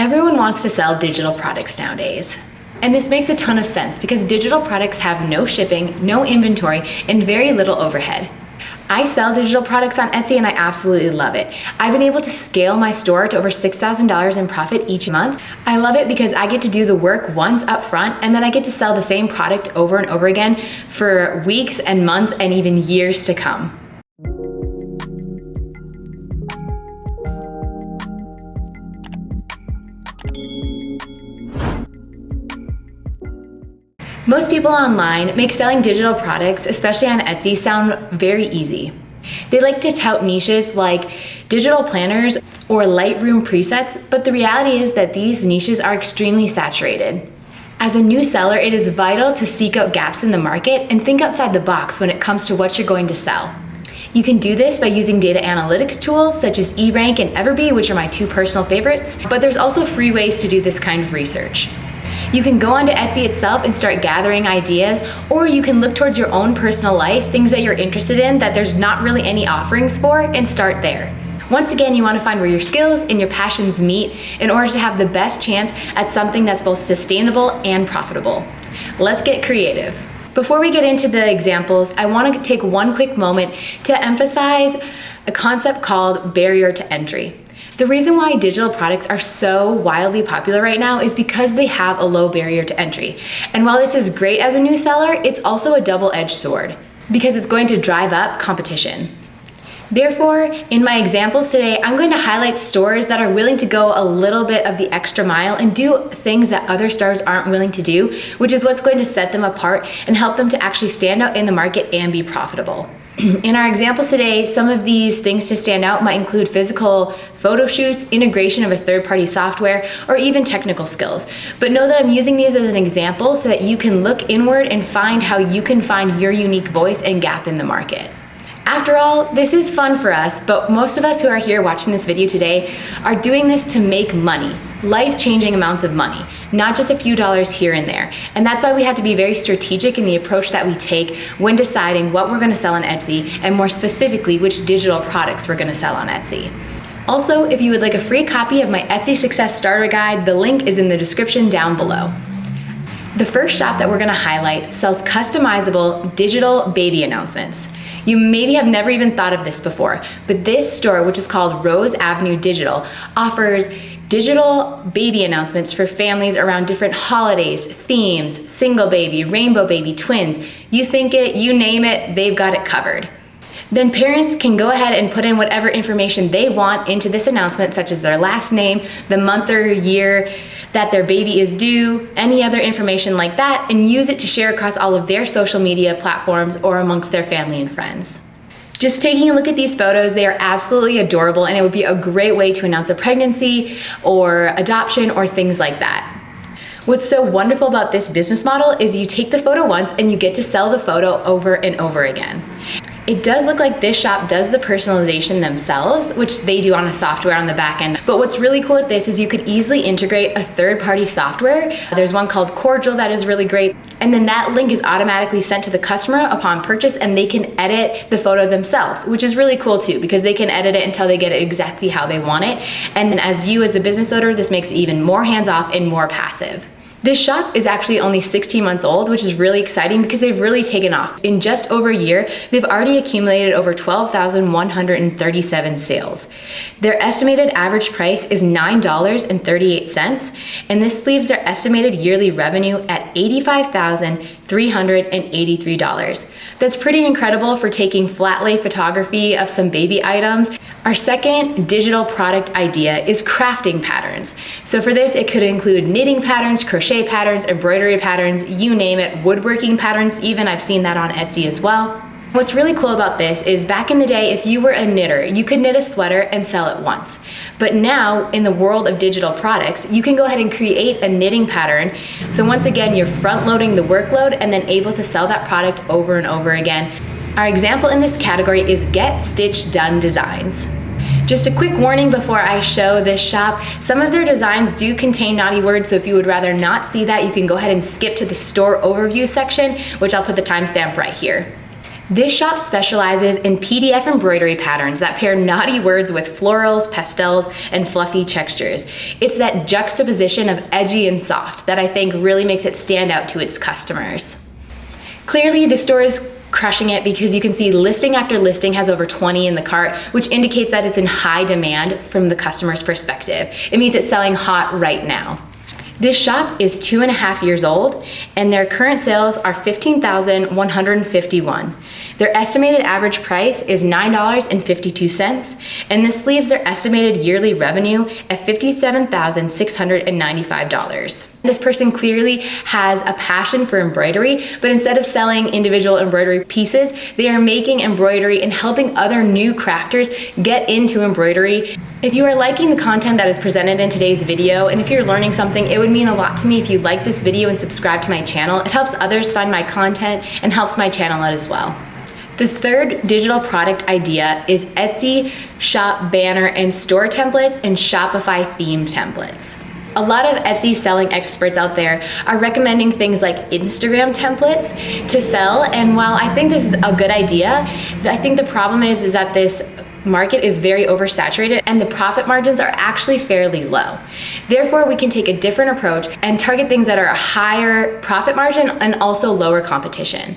Everyone wants to sell digital products nowadays. And this makes a ton of sense because digital products have no shipping, no inventory, and very little overhead. I sell digital products on Etsy and I absolutely love it. I've been able to scale my store to over $6,000 in profit each month. I love it because I get to do the work once up front and then I get to sell the same product over and over again for weeks and months and even years to come. Most people online make selling digital products, especially on Etsy, sound very easy. They like to tout niches like digital planners or Lightroom presets, but the reality is that these niches are extremely saturated. As a new seller, it is vital to seek out gaps in the market and think outside the box when it comes to what you're going to sell. You can do this by using data analytics tools such as eRank and Everbee, which are my two personal favorites, but there's also free ways to do this kind of research. You can go onto Etsy itself and start gathering ideas, or you can look towards your own personal life, things that you're interested in that there's not really any offerings for, and start there. Once again, you want to find where your skills and your passions meet in order to have the best chance at something that's both sustainable and profitable. Let's get creative. Before we get into the examples, I want to take one quick moment to emphasize a concept called barrier to entry. The reason why digital products are so wildly popular right now is because they have a low barrier to entry. And while this is great as a new seller, it's also a double-edged sword because it's going to drive up competition. Therefore, in my examples today, I'm going to highlight stores that are willing to go a little bit of the extra mile and do things that other stores aren't willing to do, which is what's going to set them apart and help them to actually stand out in the market and be profitable. In our examples today, some of these things to stand out might include physical photo shoots, integration of a third-party software, or even technical skills. But know that I'm using these as an example so that you can look inward and find how you can find your unique voice and gap in the market. After all, this is fun for us, but most of us who are here watching this video today are doing this to make money, life-changing amounts of money, not just a few dollars here and there. And that's why we have to be very strategic in the approach that we take when deciding what we're gonna sell on Etsy, and more specifically, which digital products we're gonna sell on Etsy. Also, if you would like a free copy of my Etsy Success Starter Guide, the link is in the description down below. The first shop that we're gonna highlight sells customizable digital baby announcements. You maybe have never even thought of this before, but this store, which is called Rose Avenue Digital, offers digital baby announcements for families around different holidays, themes, single baby, rainbow baby, twins. You think it, you name it, they've got it covered. Then parents can go ahead and put in whatever information they want into this announcement, such as their last name, the month or year that their baby is due, any other information like that, and use it to share across all of their social media platforms or amongst their family and friends. Just taking a look at these photos, they are absolutely adorable, and it would be a great way to announce a pregnancy or adoption or things like that. What's so wonderful about this business model is you take the photo once and you get to sell the photo over and over again. It does look like this shop does the personalization themselves, which they do on a software on the back end. But what's really cool with this is you could easily integrate a third-party software. There's one called Cordial that is really great. And then that link is automatically sent to the customer upon purchase, and they can edit the photo themselves, which is really cool too, because they can edit it until they get it exactly how they want it. And then as you as a business owner, this makes it even more hands-off and more passive. This shop is actually only 16 months old, which is really exciting because they've really taken off. In just over a year, they've already accumulated over 12,137 sales. Their estimated average price is $9.38, and this leaves their estimated yearly revenue at $85,383. That's pretty incredible for taking flat lay photography of some baby items. Our second digital product idea is crafting patterns. So for this, it could include knitting patterns, crochet patterns, embroidery patterns, you name it, woodworking patterns even. I've seen that on Etsy as well. What's really cool about this is back in the day, if you were a knitter, you could knit a sweater and sell it once. But now in the world of digital products, you can go ahead and create a knitting pattern. So once again, you're front loading the workload and then able to sell that product over and over again. Our example in this category is Get Stitch Done Designs. Just a quick warning before I show this shop, some of their designs do contain naughty words, so if you would rather not see that, you can go ahead and skip to the store overview section, which I'll put the timestamp right here. This shop specializes in PDF embroidery patterns that pair naughty words with florals, pastels, and fluffy textures. It's that juxtaposition of edgy and soft that I think really makes it stand out to its customers. Clearly, the store is crushing it because you can see listing after listing has over 20 in the cart, which indicates that it's in high demand from the customer's perspective. It means it's selling hot right now. This shop is 2.5 years old, and their current sales are $15,151. Their estimated average price is $9.52, and this leaves their estimated yearly revenue at $57,695. This person clearly has a passion for embroidery, but instead of selling individual embroidery pieces, they are making embroidery and helping other new crafters get into embroidery. If you are liking the content that is presented in today's video, and if you're learning something, it would mean a lot to me if you like this video and subscribe to my channel. It helps others find my content and helps my channel out as well. The third digital product idea is Etsy shop banner and store templates and Shopify theme templates. A lot of Etsy selling experts out there are recommending things like Instagram templates to sell, and while I think this is a good idea, I think the problem is that this market is very oversaturated and the profit margins are actually fairly low. Therefore, we can take a different approach and target things that are a higher profit margin and also lower competition.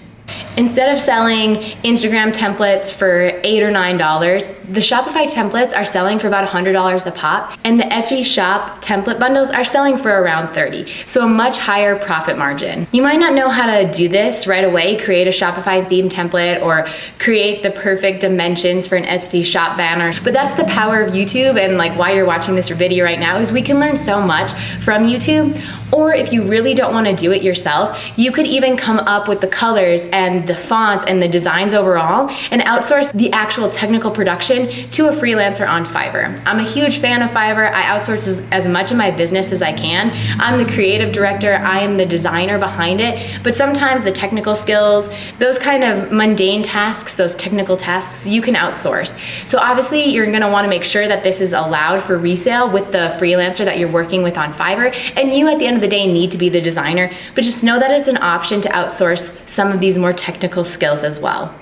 Instead of selling Instagram templates for $8 or $9, the Shopify templates are selling for about $100 a pop, and the Etsy shop template bundles are selling for around $30, so a much higher profit margin. You might not know how to do this right away, create a Shopify theme template or create the perfect dimensions for an Etsy shop banner, but that's the power of YouTube, and like why you're watching this video right now is we can learn so much from YouTube. Or if you really don't want to do it yourself, you could even come up with the colors and the fonts and the designs overall and outsource the actual technical production to a freelancer on Fiverr. I'm a huge fan of Fiverr. I outsource as much of my business as I can. I'm the creative director, I am the designer behind it, but sometimes the technical skills, those kind of mundane tasks, those technical tasks, you can outsource. So obviously you're gonna wanna make sure that this is allowed for resale with the freelancer that you're working with on Fiverr, and you at the end of the day need to be the designer, but just know that it's an option to outsource some of these more technical skills as well.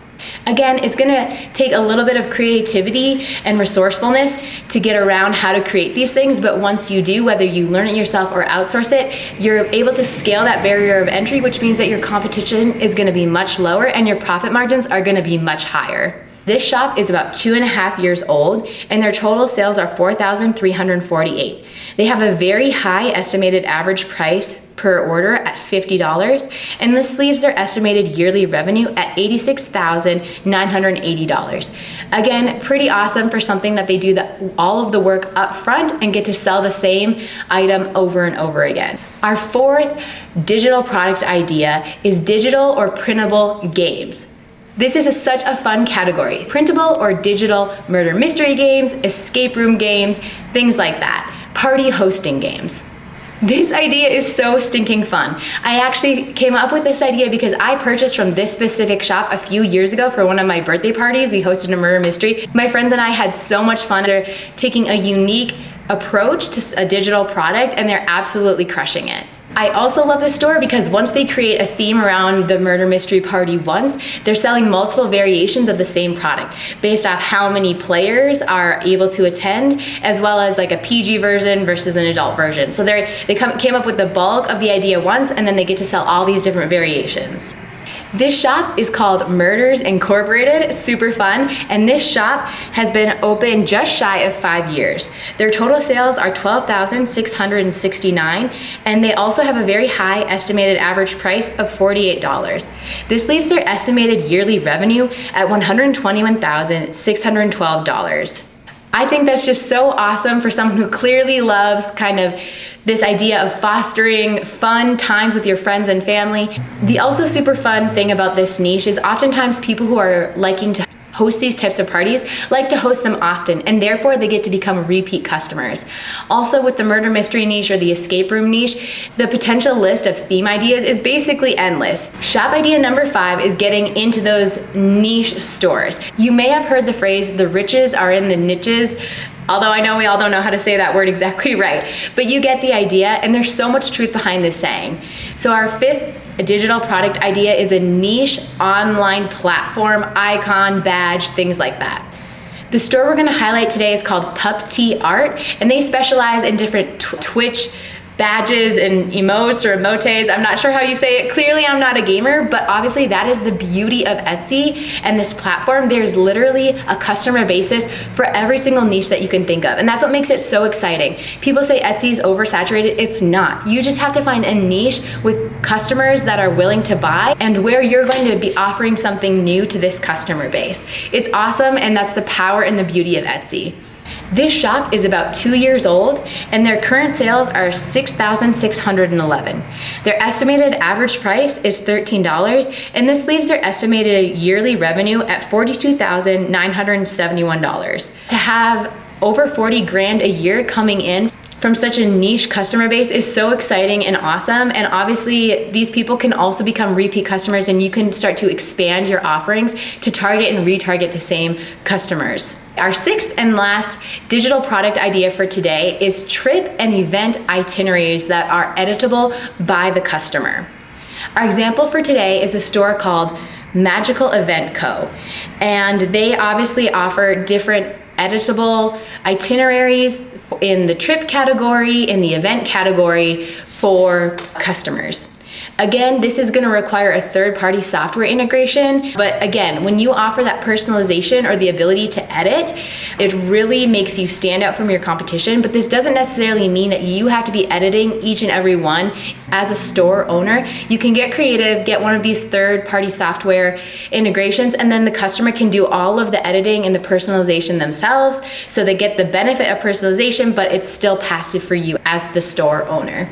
Again, it's gonna take a little bit of creativity and resourcefulness to get around how to create these things, but once you do, whether you learn it yourself or outsource it, you're able to scale that barrier of entry, which means that your competition is gonna be much lower and your profit margins are gonna be much higher. This shop is about 2.5 years old, and their total sales are $4,348. They have a very high estimated average price per order at $50, and this leaves their estimated yearly revenue at $86,980. Again, pretty awesome for something that they do all of the work up front and get to sell the same item over and over again. Our fourth digital product idea is digital or printable games. This is such a fun category. Printable or digital murder mystery games, escape room games, things like that. Party hosting games. This idea is so stinking fun. I actually came up with this idea because I purchased from this specific shop a few years ago for one of my birthday parties. We hosted a murder mystery. My friends and I had so much fun. They're taking a unique approach to a digital product and they're absolutely crushing it. I also love this store because once they create a theme around the murder mystery party once, they're selling multiple variations of the same product based off how many players are able to attend, as well as like a PG version versus an adult version. So they came up with the bulk of the idea once, and then they get to sell all these different variations. This shop is called Murders Incorporated, super fun, and this shop has been open just shy of 5 years. Their total sales are $12,669, and they also have a very high estimated average price of $48. This leaves their estimated yearly revenue at $121,612. I think that's just so awesome for someone who clearly loves kind of this idea of fostering fun times with your friends and family. The also super fun thing about this niche is oftentimes people who are liking to host these types of parties like to host them often, and therefore they get to become repeat customers. Also with the murder mystery niche or the escape room niche, the potential list of theme ideas is basically endless. Shop idea number 5 is getting into those niche stores. You may have heard the phrase, the riches are in the niches. Although I know we all don't know how to say that word exactly right, but you get the idea, and there's so much truth behind this saying. So our fifth digital product idea is a niche online platform, icon, badge, things like that. The store we're gonna highlight today is called Pup Tea Art, and they specialize in different Twitch badges and emotes or emotes. I'm not sure how you say it. Clearly I'm not a gamer, but obviously that is the beauty of Etsy and this platform. There's literally a customer basis for every single niche that you can think of. And that's what makes it so exciting. People say Etsy is oversaturated. It's not. You just have to find a niche with customers that are willing to buy and where you're going to be offering something new to this customer base. It's awesome, and that's the power and the beauty of Etsy. This shop is about 2 years old, and their current sales are $6,611. Their estimated average price is $13, and this leaves their estimated yearly revenue at $42,971. To have over 40 grand a year coming in from such a niche customer base is so exciting and awesome. And obviously these people can also become repeat customers, and you can start to expand your offerings to target and retarget the same customers. Our sixth and last digital product idea for today is trip and event itineraries that are editable by the customer. Our example for today is a store called Magical Event Co. And they obviously offer different editable itineraries in the trip category, in the event category for customers. Again, this is gonna require a third-party software integration, but again, when you offer that personalization or the ability to edit, it really makes you stand out from your competition. But this doesn't necessarily mean that you have to be editing each and every one as a store owner. You can get creative, get one of these third-party software integrations, and then the customer can do all of the editing and the personalization themselves, so they get the benefit of personalization, but it's still passive for you as the store owner.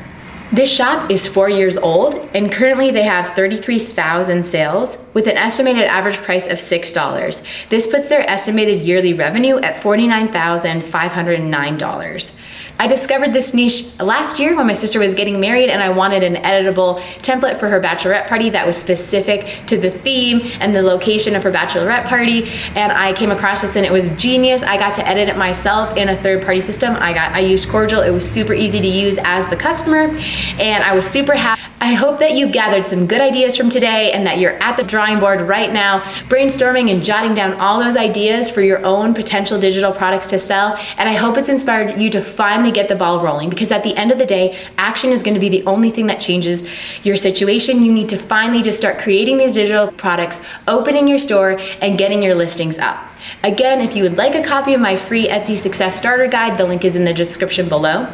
This shop is 4 years old, and currently they have 33,000 sales with an estimated average price of $6. This puts their estimated yearly revenue at $49,509. I discovered this niche last year when my sister was getting married, and I wanted an editable template for her bachelorette party that was specific to the theme and the location of her bachelorette party. And I came across this, and it was genius. I got to edit it myself in a third-party system. I used Cordial. It was super easy to use as the customer, and I was super happy. I hope that you've gathered some good ideas from today, and that you're at the drawing board right now, brainstorming and jotting down all those ideas for your own potential digital products to sell. And I hope it's inspired you to finally get the ball rolling, because at the end of the day, action is going to be the only thing that changes your situation. You need to finally just start creating these digital products, opening your store, and getting your listings up. Again, if you would like a copy of my free Etsy Success Starter Guide, the link is in the description below.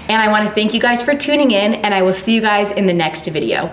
And I want to thank you guys for tuning in, and I will see you guys in the next video.